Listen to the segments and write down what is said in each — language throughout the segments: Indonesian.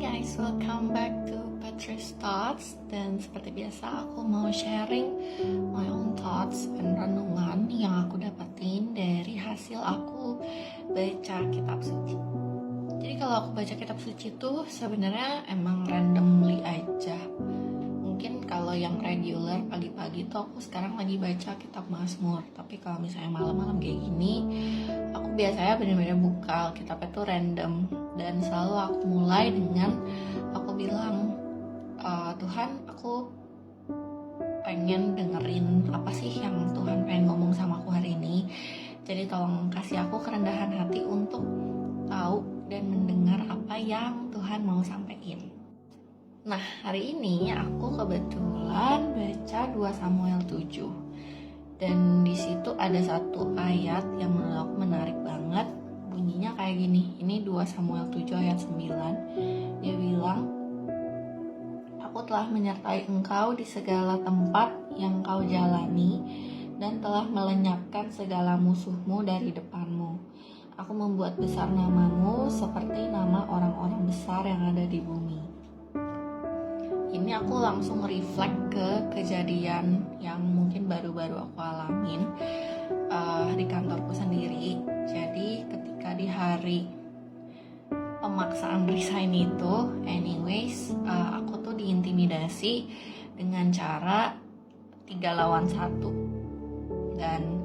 guys, welcome back to Patrice Thoughts. Dan seperti biasa aku mau sharing my own thoughts dan renungan yang aku dapetin dari hasil aku baca kitab suci. Jadi kalau aku baca kitab suci tuh sebenarnya emang randomly aja. Mungkin kalau yang regular pagi-pagi tuh aku sekarang lagi baca kitab Mazmur. Tapi kalau misalnya malam-malam kayak gini, aku biasanya benar-benar buka kitabnya tuh random. Dan selalu aku mulai dengan aku bilang, Tuhan, aku pengen dengerin apa sih yang Tuhan pengen ngomong sama aku hari ini. Jadi tolong kasih aku kerendahan hati untuk tahu dan mendengar apa yang Tuhan mau sampaikan. Nah, hari ini aku kebetulan baca 2 Samuel 7. Dan di situ ada satu ayat yang menurut aku menarik banget. Bunyinya kayak gini. Ini 2 Samuel 7 ayat 9. Dia bilang, "Aku telah menyertai engkau di segala tempat yang kau jalani dan telah melenyapkan segala musuhmu dari depanmu. Aku membuat besar namamu seperti nama orang-orang besar yang ada di bumi." Ini aku langsung reflect ke kejadian yang mungkin baru-baru aku alamin di kantorku sendiri. Jadi ketika di hari pemaksaan resign itu, anyways, aku tuh diintimidasi dengan cara 3 lawan 1. Dan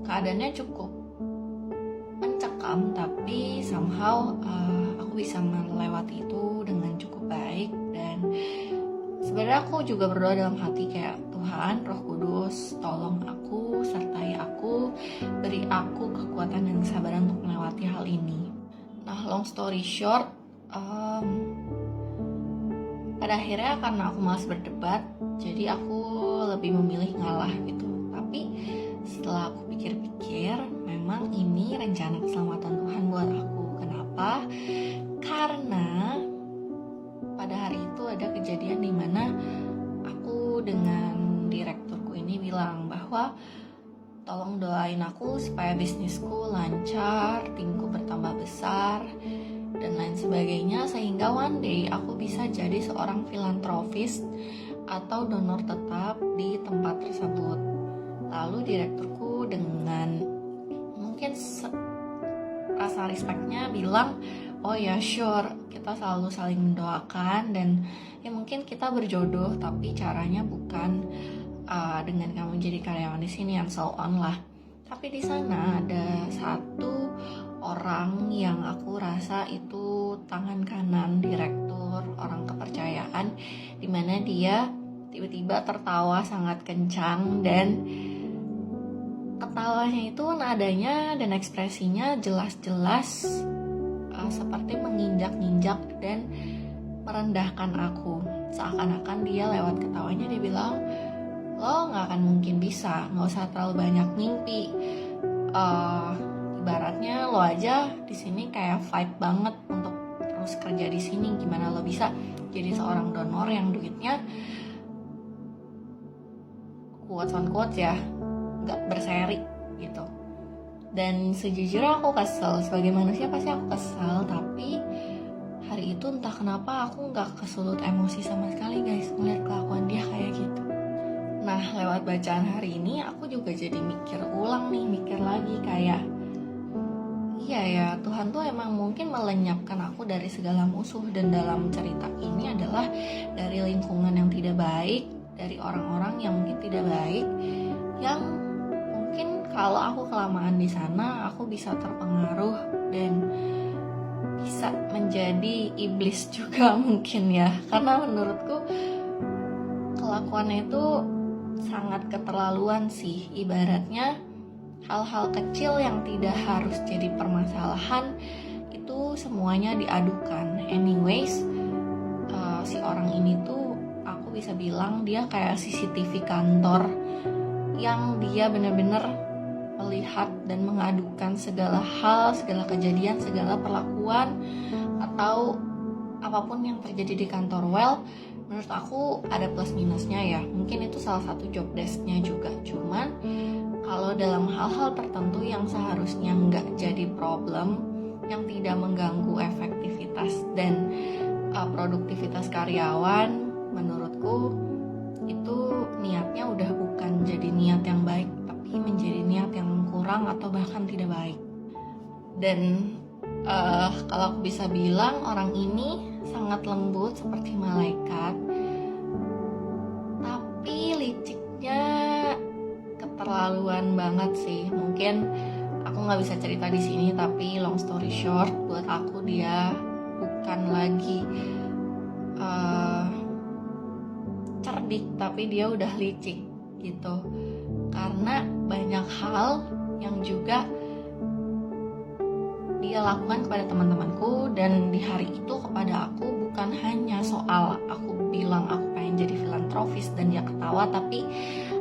keadaannya cukup mencekam, tapi somehow aku bisa melewati itu dengan cukup baik. Dan sebenarnya aku juga berdoa dalam hati kayak, Tuhan, Roh Kudus, tolong aku, sertai aku, beri aku kekuatan dan kesabaran untuk melewati hal ini. Nah, long story short, pada akhirnya karena aku malas berdebat, jadi aku lebih memilih ngalah gitu. Tapi setelah aku pikir-pikir, memang ini rencana keselamatan Tuhan buat aku. Kenapa? Karena pada hari itu ada kejadian di mana aku dengan direkturku ini bilang bahwa tolong doain aku supaya bisnisku lancar, timku bertambah besar, dan lain sebagainya, sehingga one day aku bisa jadi seorang filantropis atau donor tetap di tempat tersebut. Lalu direkturku dengan mungkin rasa respectnya bilang, oh ya sure, kita selalu saling mendoakan dan ya mungkin kita berjodoh, tapi caranya bukan dengan kamu jadi karyawan di sini and so on lah. Tapi di sana ada satu orang yang aku rasa itu tangan kanan direktur, orang kepercayaan, dimana dia tiba-tiba tertawa sangat kencang dan ketawanya itu nadanya dan ekspresinya jelas-jelas seperti menginjak-injak dan merendahkan aku. Seakan-akan dia lewat ketawanya dia bilang, lo gak akan mungkin bisa, gak usah terlalu banyak mimpi. Ibaratnya lo aja di sini kayak fight banget untuk terus kerja di sini. Gimana lo bisa jadi seorang donor yang duitnya quotes on quotes ya, gak berseri gitu. Dan sejujurnya aku kesel, sebagai manusia pasti aku kesel, tapi hari itu entah kenapa aku gak kesulut emosi sama sekali guys ngeliat kelakuan dia kayak gitu. Nah, lewat bacaan hari ini aku juga jadi mikir lagi kayak, iya ya, Tuhan tuh emang mungkin melenyapkan aku dari segala musuh. Dan dalam cerita ini adalah dari lingkungan yang tidak baik, dari orang-orang yang mungkin tidak baik, yang mungkin kalau aku kelamaan di sana aku bisa terpengaruh dan bisa menjadi iblis juga mungkin ya. Karena menurutku kelakuannya itu sangat keterlaluan sih. Ibaratnya hal-hal kecil yang tidak harus jadi permasalahan itu semuanya diadukan. Anyways, si orang ini tuh aku bisa bilang dia kayak CCTV kantor yang dia benar-benar melihat dan mengadukan segala hal, segala kejadian, segala perlakuan atau apapun yang terjadi di kantor. Well, menurut aku ada plus minusnya ya. Mungkin itu salah satu job desk-nya juga. Cuman kalau dalam hal-hal tertentu yang seharusnya nggak jadi problem, yang tidak mengganggu efektivitas dan produktivitas karyawan, menurutku itu niatnya udah bukan jadi niat yang baik, tapi menjadi niat yang kurang atau bahkan tidak baik. Dan kalau aku bisa bilang, orang ini sangat lembut seperti malaikat, tapi liciknya keterlaluan banget sih. Mungkin aku nggak bisa cerita di sini, tapi long story short, buat aku dia bukan lagi cerdik, tapi dia udah licik gitu. Karena banyak hal yang juga dia lakukan kepada teman-temanku, dan di hari itu kepada aku bukan hanya soal aku bilang aku pengen jadi filantropis dan dia ketawa, tapi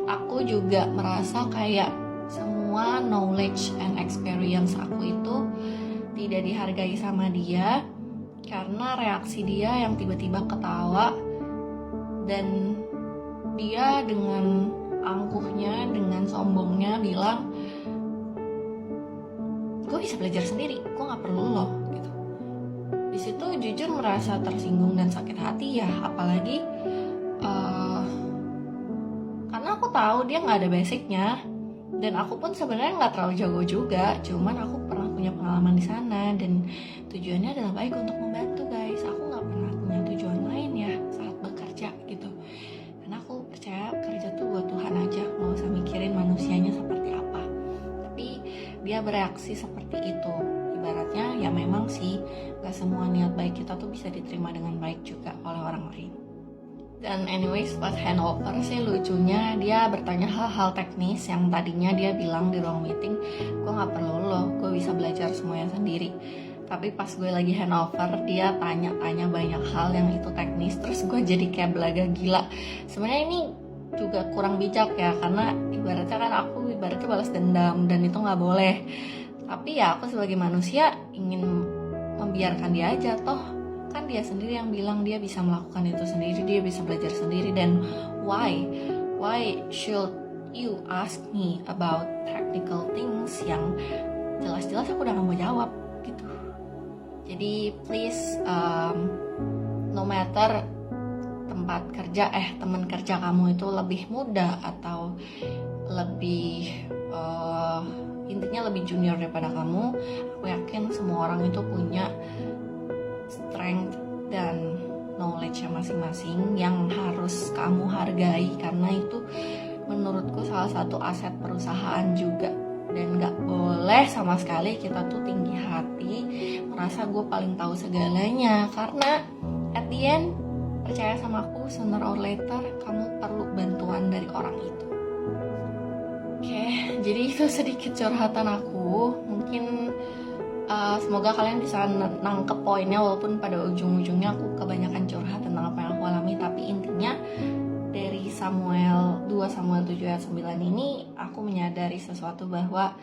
aku juga merasa kayak semua knowledge and experience aku itu tidak dihargai sama dia karena reaksi dia yang tiba-tiba ketawa, dan dia dengan angkuhnya, dengan sombongnya bilang, gue bisa belajar sendiri, gue nggak perlu lo gitu. Di situ jujur merasa tersinggung dan sakit hati ya, apalagi karena aku tahu dia nggak ada basicnya, dan aku pun sebenarnya nggak terlalu jago juga, cuman aku pernah punya pengalaman di sana dan tujuannya adalah baik untuk membantu guys. Aku nggak pernah punya tujuan lain ya saat bekerja gitu, karena aku percaya kerja tuh buat Tuhan aja, nggak usah mikirin manusianya seperti apa. Tapi dia bereaksi seperti itu, ibaratnya ya memang sih gak semua niat baik kita tuh bisa diterima dengan baik juga oleh orang lain. Dan anyways, pas handover sih lucunya dia bertanya hal-hal teknis yang tadinya dia bilang di ruang meeting, gue gak perlu lo, gue bisa belajar semuanya sendiri. Tapi pas gue lagi handover, dia tanya-tanya banyak hal yang itu teknis, terus gue jadi kayak belaga gila. Sebenarnya ini juga kurang bijak ya, karena ibaratnya kan aku ibaratnya balas dendam, dan itu gak boleh. Tapi ya aku sebagai manusia ingin membiarkan dia aja, toh kan dia sendiri yang bilang dia bisa melakukan itu sendiri, dia bisa belajar sendiri. Dan why should you ask me about technical things yang jelas-jelas aku udah gak mau jawab gitu. Jadi please, no matter tempat kerja teman kerja kamu itu lebih muda atau lebih intinya lebih junior daripada kamu, aku yakin semua orang itu punya strength dan knowledge masing-masing yang harus kamu hargai, karena itu menurutku salah satu aset perusahaan juga. Dan gak boleh sama sekali kita tuh tinggi hati merasa gue paling tahu segalanya, karena at the end, percaya sama aku, sooner or later kamu perlu bantuan dari orang itu. Oke, jadi itu sedikit curhatan aku. Mungkin semoga kalian bisa nangkep poinnya, walaupun pada ujung-ujungnya aku kebanyakan curhat tentang apa yang aku alami. Tapi intinya dari 2 Samuel 7 ayat 9 ini aku menyadari sesuatu, bahwa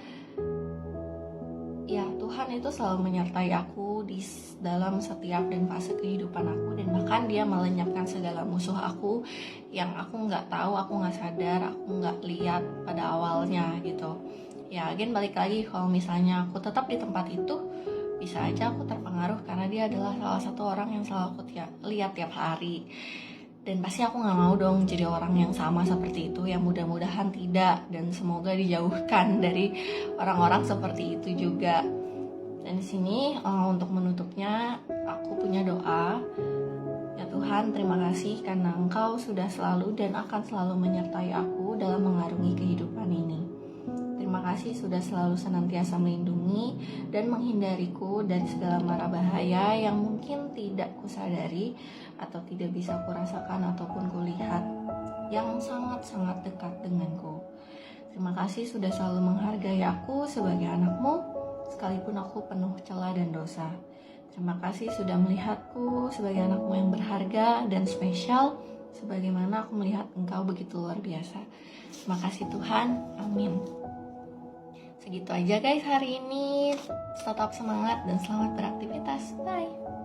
ya Tuhan itu selalu menyertai aku di dalam setiap dan fase kehidupan aku, dan bahkan dia melenyapkan segala musuh aku yang aku nggak tahu, aku nggak sadar, aku nggak lihat pada awalnya gitu. Ya again balik lagi, kalau misalnya aku tetap di tempat itu, bisa aja aku terpengaruh karena dia adalah salah satu orang yang selalu aku lihat tiap hari. Dan pasti aku gak mau dong jadi orang yang sama seperti itu, yang mudah-mudahan tidak, dan semoga dijauhkan dari orang-orang seperti itu juga. Dan di sini untuk menutupnya aku punya doa. Ya Tuhan, terima kasih karena Engkau sudah selalu dan akan selalu menyertai aku dalam mengarungi kehidupan ini. Terima kasih sudah selalu senantiasa melindungi dan menghindariku dari segala mara bahaya yang mungkin tidak kusadari atau tidak bisa kurasakan ataupun kulihat, yang sangat-sangat dekat denganku. Terima kasih sudah selalu menghargai aku sebagai anakmu, sekalipun aku penuh celah dan dosa. Terima kasih sudah melihatku sebagai anakmu yang berharga dan spesial, sebagaimana aku melihat Engkau begitu luar biasa. Terima kasih Tuhan, amin. Segitu aja guys hari ini. Tetap semangat dan selamat beraktivitas. Bye.